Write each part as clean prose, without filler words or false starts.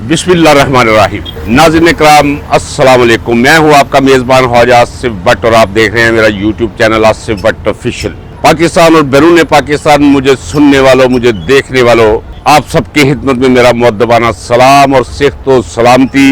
बिस्मिल्लाहिर्रहमानिर्रहीम। नाज़रीन इकराम अस्सलाम वालेकुम। मैं हूँ आपका मेज़बान ख्वाजा आसिफ भट्ट और आप देख रहे हैं मेरा YouTube channel Asif Bhatt official. Pakistan और बैरून पाकिस्तान मुझे सुनने वालों, मुझे देखने वालों, आप सबकी खिदमत में मेरा मुअद्दबाना सलाम और सेहत व सलामती,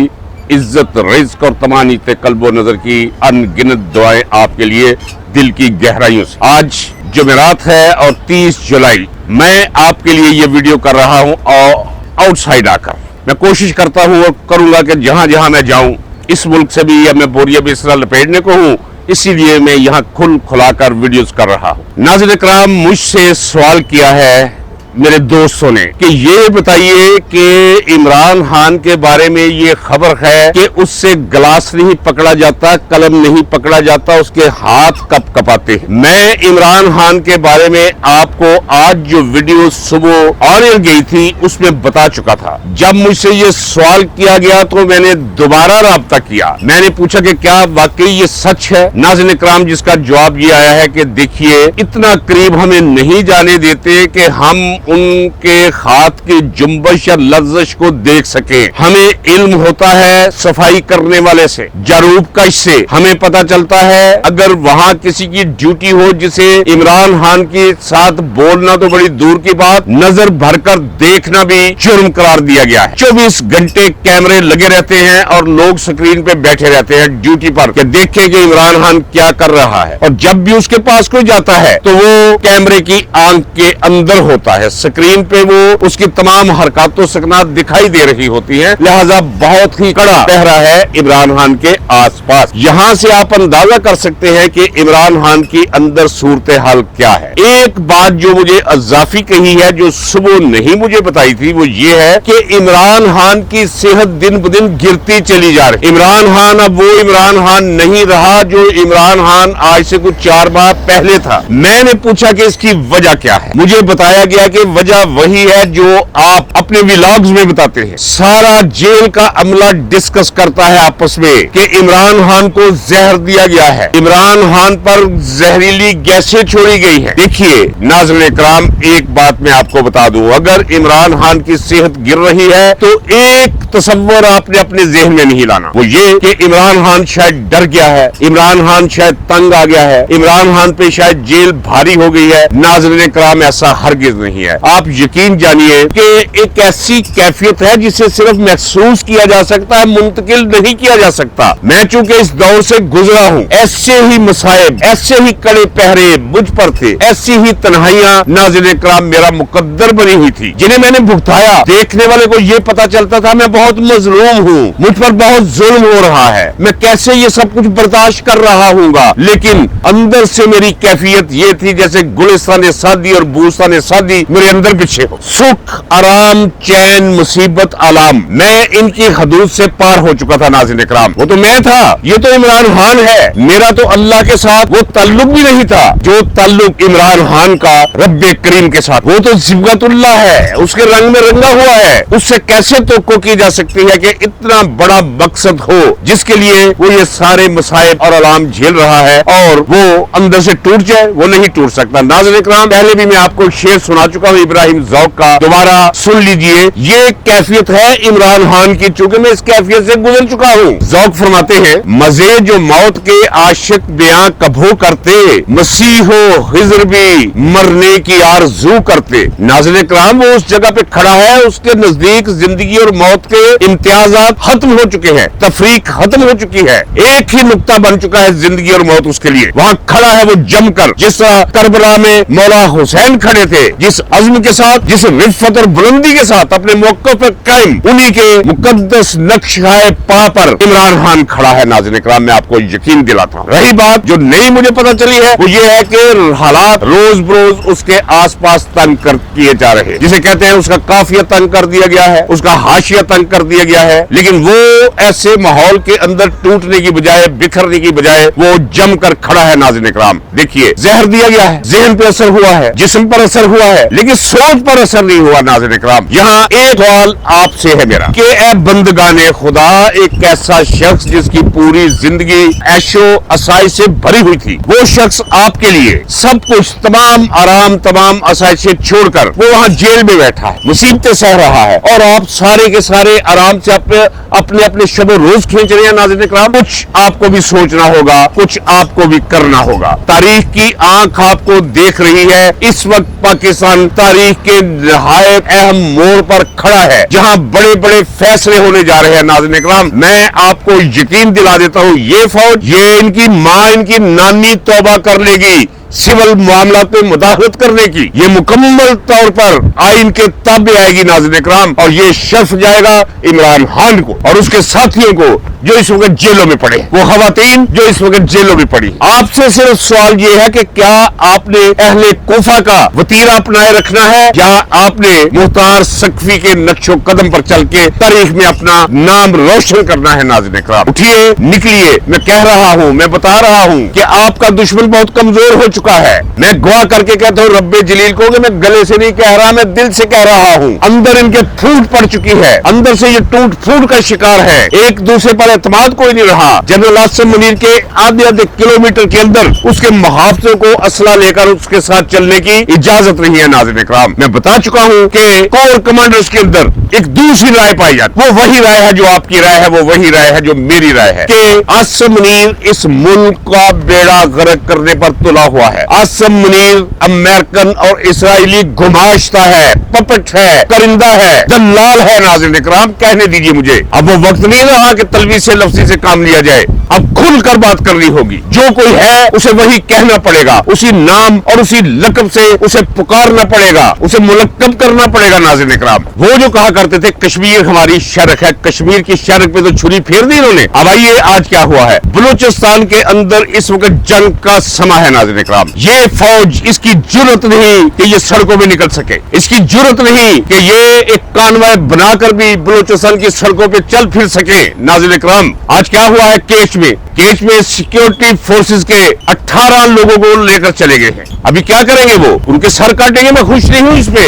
इज्जत, रिज़्क और तमानीत कल्ब व नज़र की अनगिनत दुआएं आपके लिए दिल की गहराइयों से। आज जुमेरात है और 30 जुलाई मैं आपके लिए ये वीडियो कर रहा हूँ और आउटसाइड आकर मैं कोशिश करता हूँ और करूंगा कि जहां जहां मैं जाऊं इस मुल्क से भी या मैं बोरिया भी इस तरह लपेटने को हूँ, इसीलिए मैं यहाँ खुलाकर वीडियोस कर रहा हूँ। नाज़रीन इकराम, मुझसे सवाल किया है मेरे दोस्तों ने कि ये बताइए कि इमरान खान के बारे में ये खबर है कि उससे गिलास नहीं पकड़ा जाता, कलम नहीं पकड़ा जाता, उसके हाथ कब कपाते हैं। मैं इमरान खान के बारे में आपको आज जो वीडियो सुबह ऑनलाइन गई थी उसमें बता चुका था। जब मुझसे ये सवाल किया गया तो मैंने दोबारा राब्ता किया, मैंने पूछा कि क्या वाकई ये सच है। नाज़रीन इकराम, जिसका जवाब ये आया है कि देखिए, इतना करीब हमें नहीं जाने देते कि हम उनके हाथ की जुम्बश या लफ्ज़श को देख सके। हमें इल्म होता है सफाई करने वाले से, जारूब कश से हमें पता चलता है अगर वहाँ किसी की ड्यूटी हो जिसे इमरान खान के साथ बोलना तो बड़ी दूर की बात, नजर भरकर देखना भी जुर्म करार दिया गया है। 24 घंटे कैमरे लगे रहते हैं और लोग स्क्रीन पे बैठे रहते हैं ड्यूटी पर कि देखें कि इमरान खान क्या कर रहा है। और जब भी उसके पास कोई जाता है तो वो कैमरे की आंख के अंदर होता है, स्क्रीन पे वो उसकी तमाम हरकतों सकनात दिखाई दे रही होती हैं। लिहाजा बहुत ही कड़ा पहरा है इमरान खान के आसपास। यहाँ से आप अंदाजा कर सकते हैं कि इमरान खान की अंदर सूरत हाल क्या है। एक बात जो मुझे अजाफी कही है, जो सुबह नहीं मुझे बताई थी, वो ये है कि इमरान खान की सेहत दिन ब दिन गिरती चली जा रही। इमरान खान अब वो इमरान खान नहीं रहा जो इमरान खान आज से कुछ 4 माह पहले था। मैंने पूछा कि इसकी वजह क्या है। मुझे बताया गया कि वजह वही है जो आप अपने व्लॉग्स में बताते हैं। सारा जेल का अमला डिस्कस करता है आपस में कि इमरान खान को जहर दिया गया है, इमरान खान पर जहरीली गैसें छोड़ी गई है। देखिए नाज़रीन इकराम, एक बात मैं आपको बता दूं, अगर इमरान खान की सेहत गिर रही है तो एक तसव्वुर आपने अपने ज़हन में नहीं लाना, वो ये कि इमरान खान शायद डर गया है, इमरान खान शायद तंग आ गया है, इमरान खान पे शायद जेल भारी हो गई है। नाज़रीन इकराम, ऐसा हरगिज़ नहीं है। आप यकीन जानिए कि एक ऐसी कैफियत है जिसे सिर्फ महसूस किया जा सकता है, मुंतकिल नहीं किया जा सकता। मैं चूंकि इस दौर से गुजरा हूँ, ऐसे ही मसाइब, ऐसे ही कड़े पहरे मुझ पर थे, ऐसी ही तन्हाइयां नाज़रीन इकराम मेरा मुकद्दर बनी हुई थी, जिन्हें मैंने भुगताया। देखने वाले को ये पता चलता था मैं बहुत मजलूम हूँ, मुझ पर बहुत जुल्म हो रहा है, मैं कैसे ये सब कुछ बर्दाश्त कर रहा हूँगा। लेकिन अंदर से मेरी कैफियत ये थी जैसे गुलिस्तान सादी और बूस्तान सादी मेरे अंदर पीछे हो। सुख, आराम, चैन, मुसीबत, आलाम, मैं इनकी हदूद से पार हो चुका था। नाज़रीन इकराम, वो तो मैं था, ये तो इमरान खान है। मेरा तो अल्लाह के साथ वो ताल्लुक भी नहीं था जो ताल्लुक इमरान खान का रब्बे करीम के साथ। वो तो सिबगतुल्लाह है, उसके रंग में रंगा हुआ है। उससे कैसे तवक्को की जा सकती है कि इतना बड़ा मकसद हो जिसके लिए वो ये सारे मसाइब और आलाम झेल रहा है और वो अंदर से टूट जाए? वो नहीं टूट सकता। नाज़रीन इकराम, पहले भी मैं आपको शेर सुना चुका हूँ इब्राहिम ज़ौक का, दोबारा सुन लीजिए। ये कैफियत है इमरान खान की, चूंकि मैं इस कैफियत से गुजर चुका हूँ। ज़ौक फरमाते हैं, मजे जो मौत के आशिक बयां कभो करते, मसीहो हिजर भी मरने की आरज़ू करते। नाज़रीन इकराम, वो उस जगह पे खड़ा है, उसके नजदीक जिंदगी और मौत के इम्तियाजात खत्म हो चुके हैं, तफरीक खत्म हो चुकी है, एक ही नुक्ता बन चुका है जिंदगी और मौत उसके लिए। वहाँ खड़ा है वो जमकर, जिस तरह करबला में मौला हुसैन खड़े थे, जिस अज़्म के साथ, जिस रिफ़त और बुलंदी के साथ अपने मौक़िफ़ पर कायम, उन्हीं के मुक़द्दस नक्शे पा पर इमरान खान खड़ा है। नाज़रीन इकराम, मैं आपको यकीन दिलाता हूँ। रही बात जो नहीं मुझे पता चली है, वो ये है कि हालात रोज बरोज उसके आसपास तंग कर किए जा रहे हैं, जिसे कहते हैं उसका काफिया तंग कर दिया गया है, उसका हाशिया तंग कर दिया गया है। लेकिन वो ऐसे माहौल के अंदर टूटने की बजाय, बिखरने की बजाय वो जम कर खड़ा है। नाज़रीन इकराम, देखिए, जहर दिया गया है, ज़हन पे असर हुआ है, जिस्म पर असर हुआ है, लेकिन सोच पर असर नहीं हुआ। नाज़रीन इकराम, यहाँ एक सवाल आपसे है मेरा कि ए बंदगाने खुदा, एक ऐसा शख्स जिसकी पूरी जिंदगी ऐशो आसाइश से भरी हुई थी, वो शख्स आपके लिए सब कुछ, तमाम आराम, तमाम आसाइशें छोड़कर वो वहाँ जेल में बैठा है, मुसीबतें सह रहा है, और आप सारे के सारे आराम से अपने अपने शब रोज खींच रहे हैं। नाज़रीन इकराम, कुछ आपको भी सोचना होगा, कुछ आपको भी करना होगा। तारीख की आंख आपको देख रही है। इस वक्त पाकिस्तान तारीख के नहायत अहम मोड़ पर खड़ा है, जहां बड़े बड़े फैसले होने जा रहे हैं। नाज़रीन इकराम, मैं आपको यकीन दिला देता हूं, ये फौज, ये इनकी माँ, इनकी नानी तौबा कर लेगी सिविल मामलात में मुदाखलत करने की। ये मुकम्मल तौर पर आइन के ताबे आएगी। नाज़रीन इकराम, और ये शर्फ जाएगा इमरान खान को और उसके साथियों को जो इस वक्त जेलों में पड़े, वो खवातीन जो इस वक्त जेलों में पड़ी। आपसे सिर्फ सवाल ये है कि क्या आपने अहले कोफा का वतीरा अपनाए रखना है, या आपने मुख्तार सकफी के नक्शो कदम पर चल के तारीख में अपना नाम रोशन करना है। नाज़रीन इकराम, उठिए, निकलिए। मैं कह रहा हूँ, मैं बता रहा हूँ कि आपका दुश्मन बहुत कमजोर हो चुका है। मैं गवाह करके कहता हूँ रब्बे जलील को कि मैं गले से नहीं कह रहा, मैं दिल से कह रहा हूँ। अंदर इनके फूट पड़ चुकी है, अंदर से ये टूट फूट का शिकार है। एक दूसरे पर एतमाद कोई नहीं रहा। जनरल आसिम मुनीर के आधे किलोमीटर के अंदर उसके मुहाफिजों को असला लेकर उसके साथ चलने की इजाजत नहीं है। नाज़रीन इकराम, मैं बता चुका हूँ कि कोर कमांडर्स के अंदर एक दूसरी राय पाई जाती, वो वही राय है जो आपकी राय है, वो वही राय है जो मेरी राय है कि आसिम मुनीर इस मुल्क का बेड़ा गर्क करने पर तुला हुआ है। आसिम मुनीर अमेरिकन और इसराइली गुमाश्ता है, पपट है, करिंदा है, दलाल है। नाज़रीन इकराम, कहने दीजिए मुझे, अब वो वक्त नहीं रहा कि तलवी से लफ्जी से काम लिया जाए। अब खुलकर बात करनी होगी। जो कोई है उसे वही कहना पड़ेगा, उसी नाम और उसी लक़ब से उसे पुकारना पड़ेगा, उसे मुलक्कब करना पड़ेगा। नाज़रीन इकराम, वो जो कहा करते थे कश्मीर हमारी शरक है, कश्मीर की शरक पे तो छुरी फेर दी इन्होंने। अब आइए आज क्या हुआ है। बलूचिस्तान के अंदर इस वक्त जंग का समा है। नाज़रीन इकराम, ये फौज, इसकी जुर्रत नहीं कि ये सड़कों में निकल सके, इसकी जुर्रत नहीं कि ये एक कानवाय बनाकर भी बलूचिस्तान की सड़कों पे चल फिर सके। नाज़रीन इकराम, आज क्या हुआ है केच में सिक्योरिटी फोर्सेस के 18 लोगों को लेकर चले गए हैं। अभी क्या करेंगे वो, उनके सर काटेंगे। मैं खुश नहीं हूं इस पे,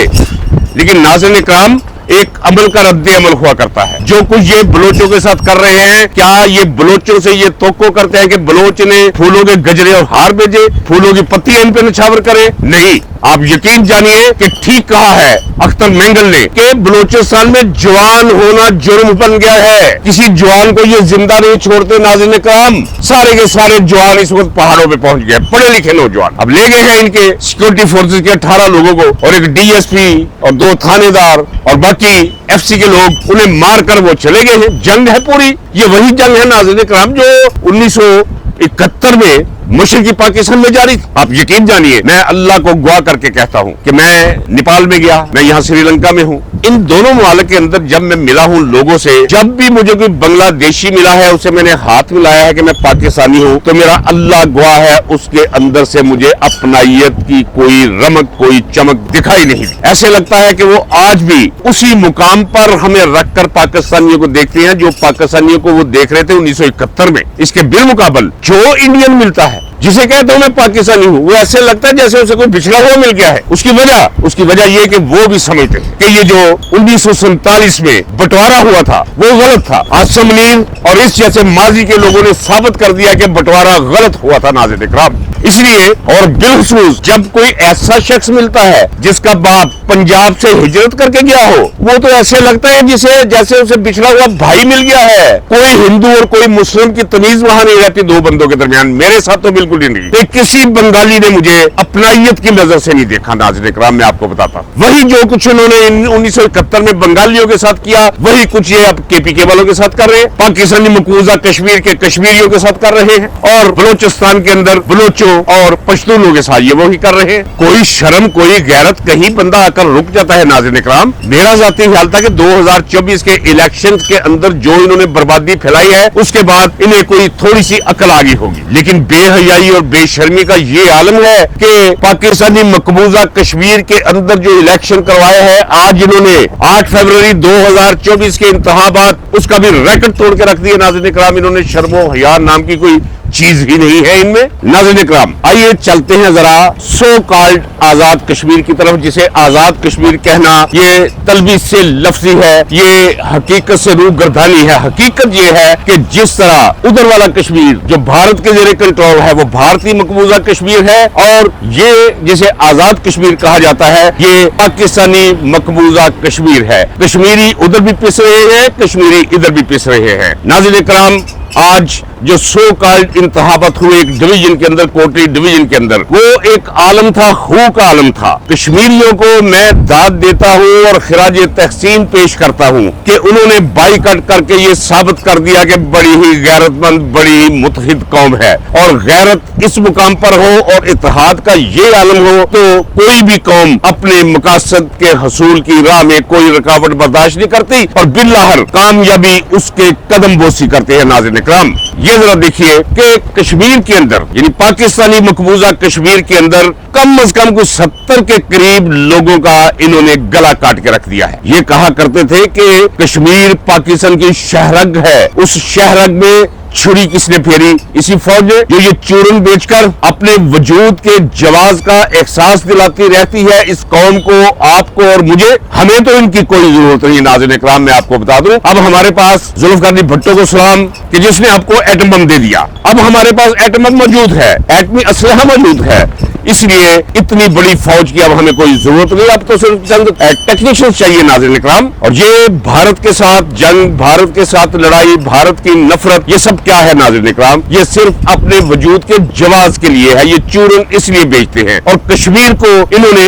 लेकिन नाज़रीन इकराम, एक अमल का रद्द अमल हुआ करता है। जो कुछ ये बलोचों के साथ कर रहे हैं, क्या ये बलोचों से ये तोक्को करते हैं कि बलोच ने फूलों के गजरे और हार भेजे, फूलों की पत्तियां इन पे निछावर करे? नहीं, आप यकीन जानिए कि ठीक कहा है अख्तर मेंगल ने कि बलूचिस्तान में जवान होना जुर्म बन गया है। किसी जवान को ये जिंदा नहीं छोड़ते। नाज़रीन इकराम, सारे के सारे जवान इस वक्त पहाड़ों पे पहुंच गए, पढ़े लिखे नौजवान। अब ले गए हैं इनके सिक्योरिटी फोर्सेस के 18 लोगों को, और एक डीएसपी और 2 थानेदार और बाकी एफसी के लोग, उन्हें मारकर वो चले गए हैं। जंग है पूरी, ये वही जंग है नाज़रीन इकराम जो 1971 में मशरकी पाकिस्तान में जारी। आप यकीन जानिए, मैं अल्लाह को गवाह करके कहता हूँ कि मैं नेपाल में गया, मैं यहाँ श्रीलंका में हूँ। इन दोनों मुमालिक के अंदर जब मैं मिला हूँ लोगों से, जब भी मुझे कोई बांग्लादेशी मिला है उसे मैंने हाथ मिलाया है कि मैं पाकिस्तानी हूँ, तो मेरा अल्लाह गवाह है, उसके अंदर से मुझे अपनायत की कोई रमक, कोई चमक दिखाई नहीं दी। ऐसे लगता है कि वो आज भी उसी मुकाम पर हमें रखकर पाकिस्तानियों को देखते हैं जो पाकिस्तानियों को वो देख रहे थे 1971 में। इसके बिलमुकाबल जो इंडियन मिलता है, जिसे कहता हूं मैं पाकिस्तानी हूं, वो ऐसे लगता है जैसे उसे कोई पिछड़ा हुआ मिल गया है। उसकी वजह ये कि वो भी समझते हैं कि ये जो 1947 में बंटवारा हुआ था वो गलत था। आसिम मुनीर और इस जैसे माजी के लोगों ने साबित कर दिया कि बंटवारा गलत हुआ था। नाज़रीन इकराम, इसलिए और बिलखुसूस जब कोई ऐसा शख्स मिलता है जिसका बाप पंजाब से हिजरत करके गया हो, वो तो ऐसे लगता है जैसे उसे बिछड़ा हुआ भाई मिल गया है। कोई हिंदू और कोई मुस्लिम की तमीज वहां नहीं रहती दो बंदों के दरमियान। मेरे साथ तो बिल्कुल ही नहीं। किसी बंगाली ने मुझे अपनायत की नजर से नहीं देखा। नाज़रीन इकराम, मैं आपको बताता हूँ, वही जो कुछ उन्होंने 1971 में बंगालियों के साथ किया, वही कुछ ये अब केपीके वालों के साथ कर रहे हैं, पाकिस्तानी मकबूजा कश्मीर के कश्मीरियों के साथ कर रहे हैं, और बलूचिस्तान के अंदर बलोचों और पश्तूनों के साथ ये वही कर रहे हैं। कोई शर्म, कोई गैरत, कहीं बंदा आकर रुक जाता है। नाज़रीन इकराम, मेरा जाती ख्याल था कि 2024 के इलेक्शन के अंदर जो इन्होंने बर्बादी फैलाई है, उसके बाद इन्हें कोई थोड़ी सी अकल आ गई होगी। लेकिन बेहयाई और बेशर्मी का ये आलम है कि पाकिस्तानी मकबूजा कश्मीर के अंदर जो इलेक्शन करवाया है, आज इन्होंने 8 फरवरी 2024 के इंतखाबात उसका भी रिकॉर्ड तोड़ के रख दिया। नाज़रीन इकराम, इन्होंने शर्मो हया नाम की कोई चीज ही नहीं है इनमें। नाज़रीन इकराम, आइए चलते हैं जरा सो कॉल्ड आजाद कश्मीर की तरफ, जिसे आजाद कश्मीर कहना ये तलबीस से लफ्जी है, ये हकीकत से रूबगर्दानी है। हकीकत ये है कि जिस तरह उधर वाला कश्मीर जो भारत के जेरे कंट्रोल है वो भारतीय मकबूजा कश्मीर है, और ये जिसे आजाद कश्मीर कहा जाता है ये पाकिस्तानी मकबूजा कश्मीर है। कश्मीरी उधर भी पिस रहे हैं, कश्मीरी इधर भी पिस रहे हैं। नाज़रीन इकराम, आज जो सो कॉल्ड इंतखाबात हुए एक डिवीजन के अंदर, कोटरी डिवीजन के अंदर, वो एक आलम था, खून का आलम था। कश्मीरियों को मैं दाद देता हूँ और खिराज तहसीन पेश करता हूँ कि उन्होंने बाईकाट करके ये साबित कर दिया कि बड़ी ही गैरतमंद, बड़ी ही मुतहिद कौम है, और गैरत इस मुकाम पर हो और इत्तेहाद का ये आलम हो तो कोई भी कौम अपने मकासद के हसूल की राह में कोई रुकावट बर्दाश्त नहीं करती और बिल्लाहर कामयाबी उसके कदम बोसी करते हैं। नाज़रीन इकराम, ये जरा देखिए कि कश्मीर के अंदर यानी पाकिस्तानी मकबूजा कश्मीर के अंदर कम अज कम कुछ 70 के करीब लोगों का इन्होंने गला काट के रख दिया है। ये कहा करते थे कि कश्मीर पाकिस्तान की शहरग है, उस शहरग में छुरी किसने फेरी? इसी फौज ने, जो ये चूरन बेचकर अपने वजूद के जवाज का एहसास दिलाती रहती है इस कौम को, आपको और मुझे। हमें तो इनकी कोई जरूरत नहीं। नाज़रीन इकराम, मैं आपको बता दूं, अब हमारे पास जुल्फ़िकार अली भुट्टो को सलाम कि जिसने आपको एटम बम दे दिया। अब हमारे पास एटम बम मौजूद है, एटमी असलहा मौजूद है, इसलिए इतनी बड़ी फौज की अब हमें कोई जरूरत नहीं। अब तो सिर्फ चंद टेक्नीशियन चाहिए। नाज़रीन इकराम, और ये भारत के साथ जंग, भारत के साथ लड़ाई, भारत की नफरत, ये सब क्या है? नाज़रीन इकराम, ये सिर्फ अपने वजूद के जवाज के लिए है। ये चूरन इसलिए बेचते हैं, और कश्मीर को इन्होंने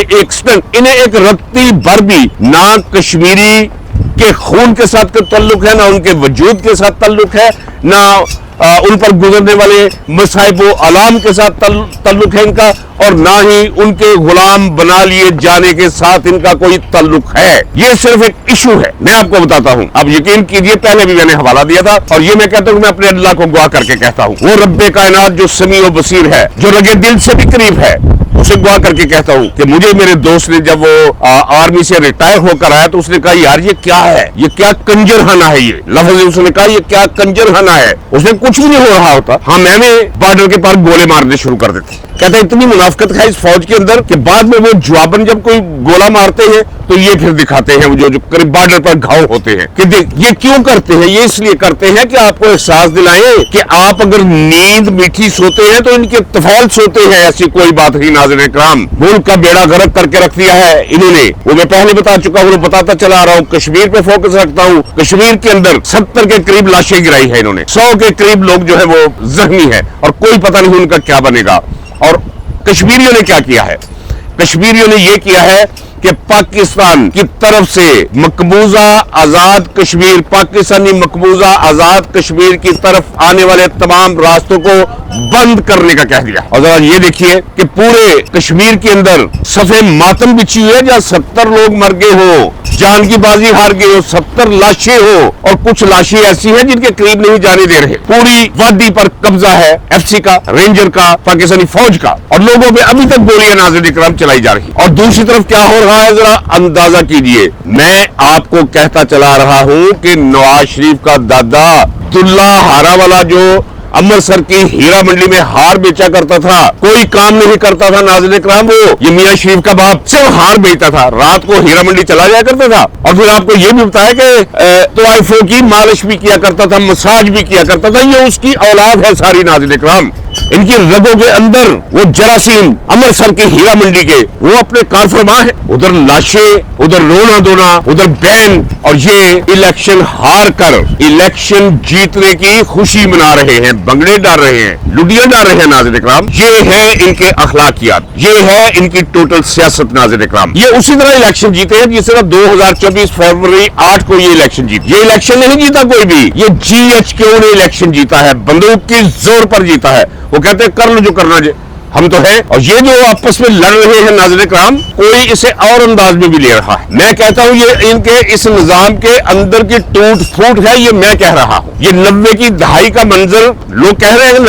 इन्हें एक रत्ती भर भी ना कश्मीरी के खून के साथ का ताल्लुक है, ना उनके वजूद के साथ ताल्लुक है, ना उन पर गुजरने वाले मसाइब आलाम के साथ ताल्लुक है इनका, और ना ही उनके गुलाम बना लिए जाने के साथ इनका कोई ताल्लुक है। ये सिर्फ एक इशू है। मैं आपको बताता हूँ, अब यकीन कीजिए, पहले भी मैंने हवाला दिया था, और ये मैं कहता हूँ, मैं अपने अल्लाह को गवाह करके कहता हूँ, वो रब्बे कायनात जो समी व बसीर है, जो लगे दिल से भी करीब है, उसे गवाह करके कहता हूँ कि मुझे मेरे दोस्त ने जब वो आर्मी से रिटायर होकर आया तो उसने कहा, यार ये क्या है, ये क्या कंजरखाना है, ये लफ्ज उसने कहा, ये क्या कंजरखाना है। उसने कुछ भी नहीं हो रहा होता, हाँ मैंने बॉर्डर के पार गोले मारने शुरू कर देते। कहता है इतनी मुनाफिकत है इस फौज के अंदर कि बाद में वो जवाबन जब कोई गोला मारते हैं तो ये फिर दिखाते हैं जो करीब बॉर्डर पर घाव होते हैं कि देख ये क्यों करते हैं। ये इसलिए करते हैं कि आपको एहसास दिलाएं कि आप अगर नींद मीठी सोते हैं तो इनके तफैल सोते हैं। ऐसी कोई बात नहीं। नाज़रीन इकराम, मुल्क का बेड़ा गर्क करके रख दिया है इन्होंने, वो मैं पहले बता चुका हूँ, बताता चला रहा हूँ। कश्मीर पे फोकस रखता हूँ। कश्मीर के अंदर 70 के करीब लाशें गिराई है इन्होंने, 100 के करीब लोग जो है वो जख्मी है, और कोई पता नहीं उनका क्या बनेगा। और कश्मीरियों ने क्या किया है? कश्मीरियों ने यह किया है कि पाकिस्तान की तरफ से मकबूजा आजाद कश्मीर, पाकिस्तानी मकबूजा आजाद कश्मीर की तरफ आने वाले तमाम रास्तों को बंद करने का कह दिया। और जरा ये देखिए कि पूरे कश्मीर के अंदर सफे मातम बिछी हुई है, जहां 70 लोग मर गए हो, जान की बाजी हार गए हो, 70 लाशें हो, और कुछ लाशें ऐसी हैं जिनके करीब नहीं जाने दे रहे। पूरी वादी पर कब्जा है एफसी का, रेंजर का, पाकिस्तानी फौज का, और लोगों पे अभी तक गोलियां नाज़रीन इकराम चलाई जा रही। और दूसरी तरफ क्या हो रहा है जरा अंदाजा कीजिए। मैं आपको कहता चला रहा हूं कि नवाज शरीफ का दादा अब्दुल्ला हारावाला जो अमृतसर की हीरा मंडी में हार बेचा करता था, कोई काम नहीं करता था। नाज़रीन इकराम, वो ये मियां शरीफ का बाप सिर्फ हार बेचता था, रात को हीरा मंडी चला जाया करता था, और फिर आपको ये भी बताया कि तो आईफोन की मालिश भी किया करता था, मसाज भी किया करता था। ये उसकी औलाद है सारी। नाज़रीन इकराम, इनकी रगों के अंदर वो जरासीम अमृतसर की हीरा मंडी के वो अपने कारफरमा है। उधर लाशें, उधर रोना धोना, उधर बैन, और ये इलेक्शन हार कर इलेक्शन जीतने की खुशी मना रहे हैं, बंगड़े डाल रहे हैं, लुडियां डाल रहे हैं। नाज़रीन इकराम, ये है इनके अखलाकियात, ये है इनकी टोटल सियासत। नाज़रीन इकराम, ये उसी तरह इलेक्शन जीते हैं जिस तरह 2024 फरवरी 8 को ये इलेक्शन जीते। ये इलेक्शन नहीं जीता कोई भी, ये GHQ ने इलेक्शन जीता है, बंदूक के जोर पर जीता है। वो कहते हैं कर लो जो करना है, हम तो है। और ये जो आपस में लड़ रहे हैं नाज़रीन इकराम, कोई इसे और अंदाज में भी ले रहा है। मैं कहता हूँ ये इनके इस निजाम के अंदर की टूट फूट है, ये मैं कह रहा हूँ। ये 90 की दहाई का मंजर लोग कह रहे हैं,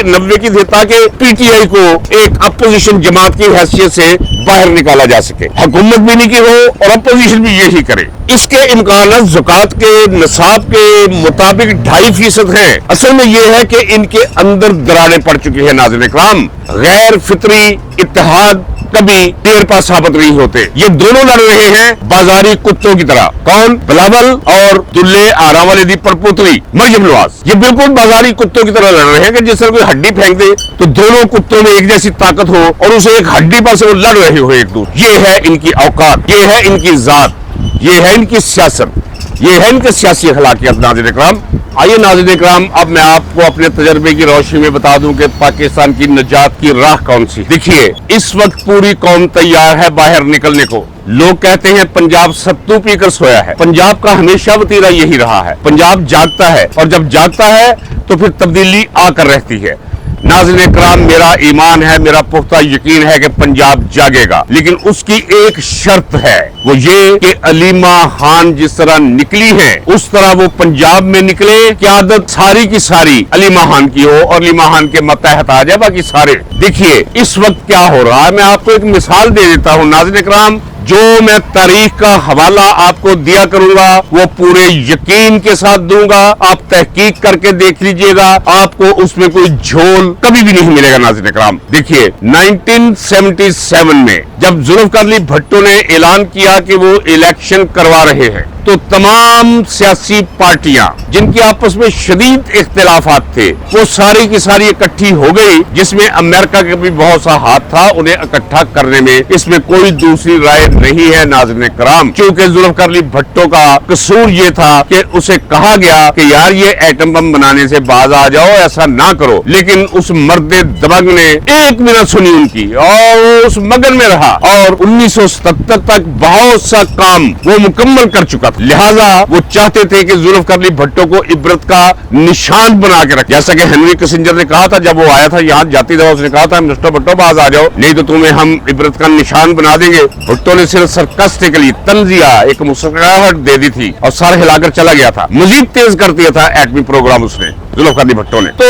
90 की देता के PTI को एक अपोजिशन जमात की हैसियत से बाहर निकाला जा सके, हुकूमत भी नहीं की हो और अपोजिशन भी यही करे। اس کے امکانات زکوٰۃ کے نصاب کے مطابق 2.5% ہیں۔ اصل میں یہ ہے کہ ان کے اندر دراڑیں پڑ چکی ہیں ناظرین اکرام۔ غیر فطری اتحاد کبھی دیر پا ثابت نہیں ہوتے۔ یہ دونوں لڑ رہے ہیں بازاری کتوں کی طرح۔ کون؟ بلاول اور دلے آرام والے دی پرپوتری مریم نواز۔ یہ بالکل بازاری کتوں کی طرح لڑ رہے ہیں کہ جس طرح کوئی ہڈی پھینک دے تو دونوں کتوں میں ایک جیسی طاقت ہو اور اسے ایک ہڈی پر سے وہ لڑ رہے ہو ایک دوسرے۔ یہ ہے ان کی اوقات، یہ ہے ان کی ذات، یہ ہے ان کی سیاست، یہ ہے ان کے سیاسی اخلاقیات۔ ناظرین اکرام آئیے ناظرین اکرام اب میں آپ کو اپنے تجربے کی روشنی میں بتا دوں کہ پاکستان کی نجات کی راہ کون سی۔ دیکھیے اس وقت پوری قوم تیار ہے باہر نکلنے کو۔ لوگ کہتے ہیں پنجاب ستو پی کر سویا ہے۔ پنجاب کا ہمیشہ وتیرہ یہی رہا ہے، پنجاب جاگتا ہے اور جب جاگتا ہے تو پھر تبدیلی آ کر رہتی ہے۔ ناظرین اکرام میرا ایمان ہے، میرا پختہ یقین ہے کہ پنجاب جاگے گا، لیکن اس کی ایک شرط ہے، وہ یہ کہ علیمہ خان جس طرح نکلی ہے اس طرح وہ پنجاب میں نکلے، قیادت ساری کی ساری علیمہ خان کی ہو اور علیمہ خان کے ماتحت آ جائے باقی سارے۔ دیکھیے اس وقت کیا ہو رہا ہے، میں آپ کو ایک مثال دے دیتا ہوں ناظرین اکرام۔ جو میں تاریخ کا حوالہ آپ کو دیا کروں گا وہ پورے یقین کے ساتھ دوں گا، آپ تحقیق کر کے دیکھ لیجئے گا، آپ کو اس میں کوئی جھول کبھی بھی نہیں ملے گا۔ ناظرین اکرام دیکھیے 1977 میں جب ذوالفقار علی بھٹو نے اعلان کیا کہ وہ الیکشن کروا رہے ہیں تو تمام سیاسی پارٹیاں جن کے آپس میں شدید اختلافات تھے وہ ساری کی ساری اکٹھی ہو گئی، جس میں امریکہ کا بھی بہت سا ہاتھ تھا انہیں اکٹھا کرنے میں۔ اس میں کوئی دوسری رائے نہیں ہے ناظرین کرام، کیونکہ ذوالفقار علی بھٹو کا قصور یہ تھا کہ اسے کہا گیا کہ یار یہ ایٹم بم بنانے سے باز آ جاؤ، ایسا نہ کرو، لیکن اس مرد دبنگ نے ایک بھی نہ سنی ان کی اور اس مگن میں رہا اور 1977 تک بہت سا کام وہ مکمل کر چکا تھا۔ لہٰذا وہ چاہتے تھے کہ ذوالفقار علی بھٹو کو عبرت کا نشان بنا کے رکھ، جیسا کہ ہنری کسنجر نے کہا تھا جب وہ آیا تھا یہاں جاتی دفعہ، اس نے کہا تھا مسٹر بھٹو باز آ جاؤ نہیں تو تمہیں ہم عبرت کا نشان بنا دیں گے۔ بھٹو نے صرف سرکسٹیکلی تنزیہ ایک مسکراہٹ دے دی تھی اور سر ہلا کر چلا گیا تھا، مزید تیز کر دیا تھا ایٹمی پروگرام اس نے ذوالفقار علی بھٹو نے۔ تو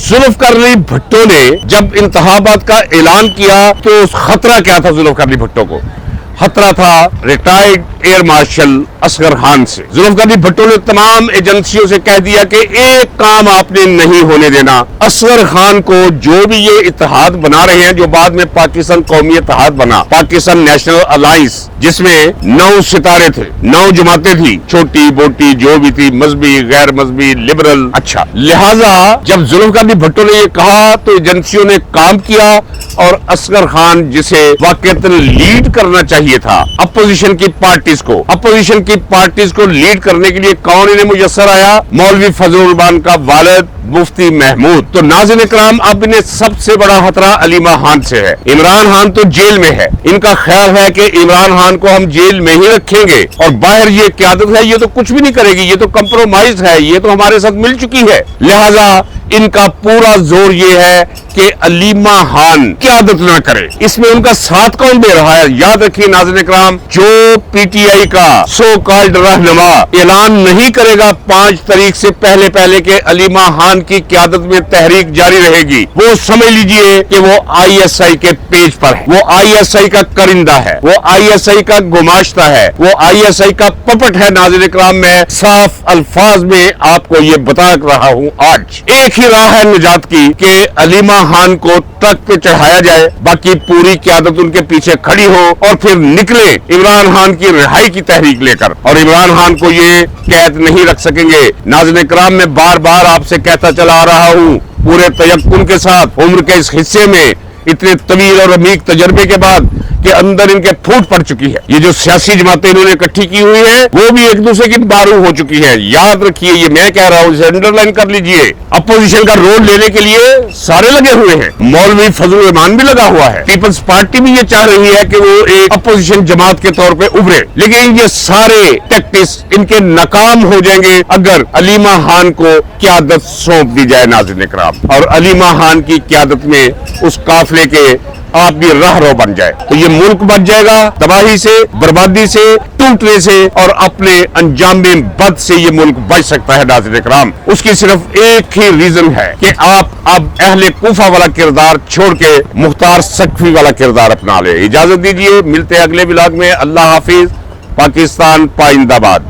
ذوالفقار علی بھٹو نے جب انتخابات کا اعلان کیا تو خطرہ کیا تھا ذوالفقار علی بھٹو کو؟ خطرہ تھا retired air marshal Asghar Khan سے۔ ذوالفقار علی بھٹو نے تمام ایجنسیوں سے کہہ دیا کہ ایک کام آپ نے نہیں ہونے دینا، اصغر خان کو جو بھی یہ اتحاد بنا رہے ہیں جو بعد میں پاکستان قومی اتحاد بنا، پاکستان نیشنل الائنس، جس میں 9 ستارے تھے، 9 جماعتیں تھی، چھوٹی موٹی جو بھی تھی، مذہبی غیر مذہبی لبرل۔ اچھا لہٰذا جب ذوالفقار علی بھٹو نے یہ کہا تو ایجنسیوں نے کام کیا اور اصغر خان جسے واقعتاً لیڈ کرنا چاہیے تھا اپوزیشن کی پارٹیز کو لیڈ کرنے کے لیے کون انہیں میسر آیا؟ مولوی فضل الرحمان کا والد مفتی محمود۔ تو ناظرین اکرام اب انہیں سب سے بڑا خطرہ علیمہ خان سے ہے۔ عمران خان تو جیل میں ہے، ان کا خیال ہے کہ عمران خان کو ہم جیل میں ہی رکھیں گے اور باہر یہ قیادت ہے یہ تو کچھ بھی نہیں کرے گی، یہ تو کمپرومائز ہے، یہ تو ہمارے ساتھ مل چکی ہے۔ لہٰذا ان کا پورا زور یہ ہے کہ علیمہ خان قیادت نہ کرے۔ اس میں ان کا ساتھ کون دے رہا ہے؟ یاد رکھیے ناظرین اکرام، جو پی ٹی آئی کا سو کالڈ رہنما اعلان نہیں کرے گا 5 تاریخ سے پہلے کہ علیمہ خان کی قیادت میں تحریک جاری رہے گی، وہ سمجھ لیجئے کہ وہ آئی ایس آئی کے پیج پر ہے، وہ آئی ایس آئی کا کرندہ ہے، وہ آئی ایس آئی کا گماشتہ ہے، وہ آئی ایس آئی کا پپٹ ہے۔ ناظرین اکرام میں صاف الفاظ میں آپ کو یہ بتا رہا ہوں، آج ایک ہی راہ ہے نجات کی کہ علیمہ خان کو ٹرک پہ چڑھایا جائے، باقی پوری قیادت ان کے پیچھے کھڑی ہو اور پھر نکلے عمران خان کی رہائی کی تحریک لے کر، اور عمران خان کو یہ قید نہیں رکھ سکیں گے۔ ناظرین اکرام میں بار بار آپ سے کہتا چلا آ رہا ہوں پورے تیقن کے ساتھ، عمر کے اس حصے میں اتنے طویل اور عمیق تجربے کے بعد کہ اندر ان کے پھوٹ پڑ چکی ہے، یہ جو سیاسی جماعتیں انہوں نے اکٹھی کی ہوئی ہیں وہ بھی ایک دوسرے کی بارو ہو چکی ہے۔ یاد رکھیے یہ میں کہہ رہا ہوں، اسے انڈر لائن کر لیجئے، اپوزیشن کا رول لینے کے لیے سارے لگے ہوئے ہیں، مولوی فضل الرحمان بھی لگا ہوا ہے، پیپلز پارٹی بھی یہ چاہ رہی ہے کہ وہ ایک اپوزیشن جماعت کے طور پہ ابھرے، لیکن یہ سارے ٹیکٹکس ان کے ناکام ہو جائیں گے اگر علیمہ خان کو قیادت سونپ دی جائے ناظرین اکرام، اور علیمہ خان کی قیادت میں اس قافلے کے آپ بھی راہ رو بن جائے تو یہ ملک بچ جائے گا تباہی سے، بربادی سے، ٹوٹنے سے، اور اپنے انجام بد سے یہ ملک بچ سکتا ہے ناظرین اکرام۔ اس کی صرف ایک ہی ریزن ہے کہ آپ اب اہل کوفہ والا کردار چھوڑ کے مختار سقفی والا کردار اپنا لے۔ اجازت دیجیے، ملتے ہیں اگلے ولاگ میں، اللہ حافظ، पाकिस्तान पाइंदाबाद।